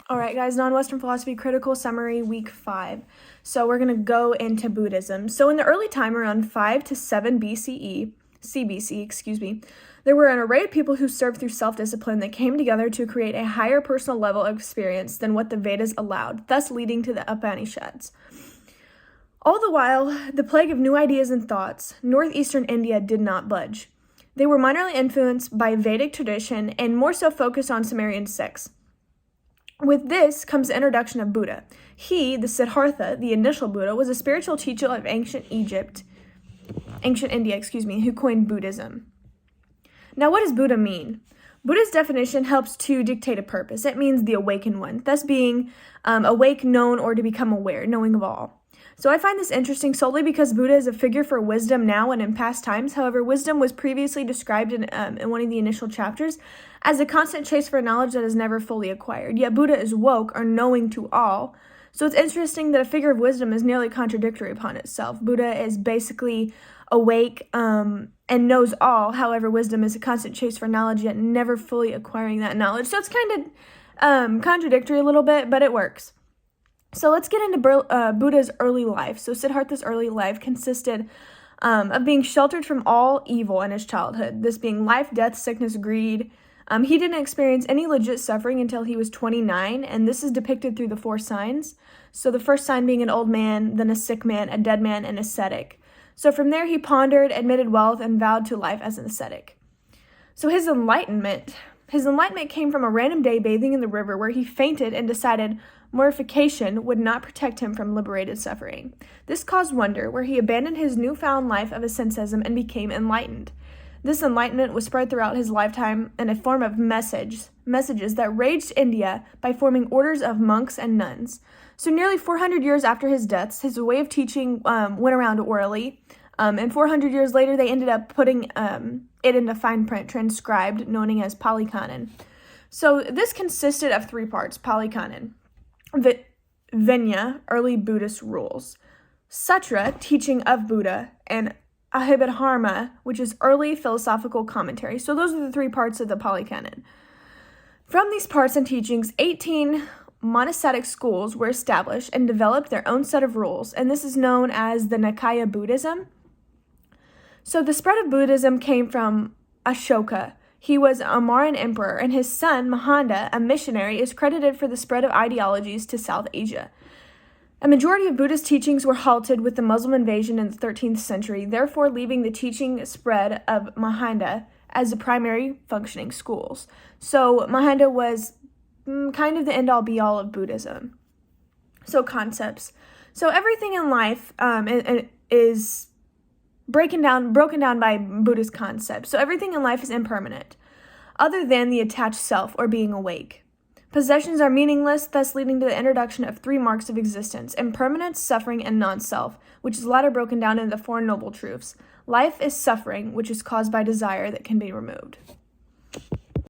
All right, guys, non-Western philosophy critical summary week 5. So we're going to go into Buddhism. So in the early time, around 5 to 7 CBC, there were an array of people who served through self-discipline that came together to create a higher personal level of experience than what the Vedas allowed, thus leading to the Upanishads. All the while, the plague of new ideas and thoughts, northeastern India did not budge. They were minorly influenced by Vedic tradition and more so focused on Sumerian sects. With this comes the introduction of Buddha. He, the Siddhartha, the initial Buddha, was a spiritual teacher of ancient India, who coined Buddhism. Now, what does Buddha mean? Buddha's definition helps to dictate a purpose. It means the awakened one, thus being awake, known, or to become aware, knowing of all. So I find this interesting solely because Buddha is a figure for wisdom now and in past times. However, wisdom was previously described in one of the initial chapters as a constant chase for knowledge that is never fully acquired. Yet Buddha is woke, or knowing to all. So it's interesting that a figure of wisdom is nearly contradictory upon itself. Buddha is basically awake and knows all. However, wisdom is a constant chase for knowledge, yet never fully acquiring that knowledge. So it's kind of contradictory a little bit, but it works. So let's get into Buddha's early life. So Siddhartha's early life consisted of being sheltered from all evil in his childhood, this being life, death, sickness, greed. He didn't experience any legit suffering until he was 29, and this is depicted through the 4 signs. So the first sign being an old man, then a sick man, a dead man, and ascetic. So from there he pondered, admitted wealth, and vowed to life as an ascetic. So his enlightenment came from a random day bathing in the river where he fainted and decided mortification would not protect him from liberated suffering. This caused wonder, where he abandoned his newfound life of asceticism and became enlightened. This enlightenment was spread throughout his lifetime in a form of messages that raged India by forming orders of monks and nuns. So nearly 400 years after his death, his way of teaching went around orally, and 400 years later they ended up putting it into fine print, transcribed, known as Pali Canon. So this consisted of 3 parts: Pali Canon, Vinaya, early Buddhist rules, Sutra, teaching of Buddha, and Abhidharma, which is early philosophical commentary. So those are the 3 parts of the Pali Canon. From these parts and teachings, 18 monastic schools were established and developed their own set of rules, and this is known as the Nikaya Buddhism. So the spread of Buddhism came from Ashoka. He was a Mauryan emperor, and his son, Mahanda, a missionary, is credited for the spread of ideologies to South Asia. A majority of Buddhist teachings were halted with the Muslim invasion in the 13th century, therefore leaving the teaching spread of Mahanda as the primary functioning schools. So Mahanda was kind of the end-all be-all of Buddhism. So concepts. So everything in life is broken down by Buddhist concepts. So everything in life is impermanent, other than the attached self or being awake. Possessions are meaningless, thus leading to the introduction of 3 marks of existence: impermanence, suffering, and non-self, which is the latter broken down into the 4 noble truths. Life is suffering, which is caused by desire that can be removed.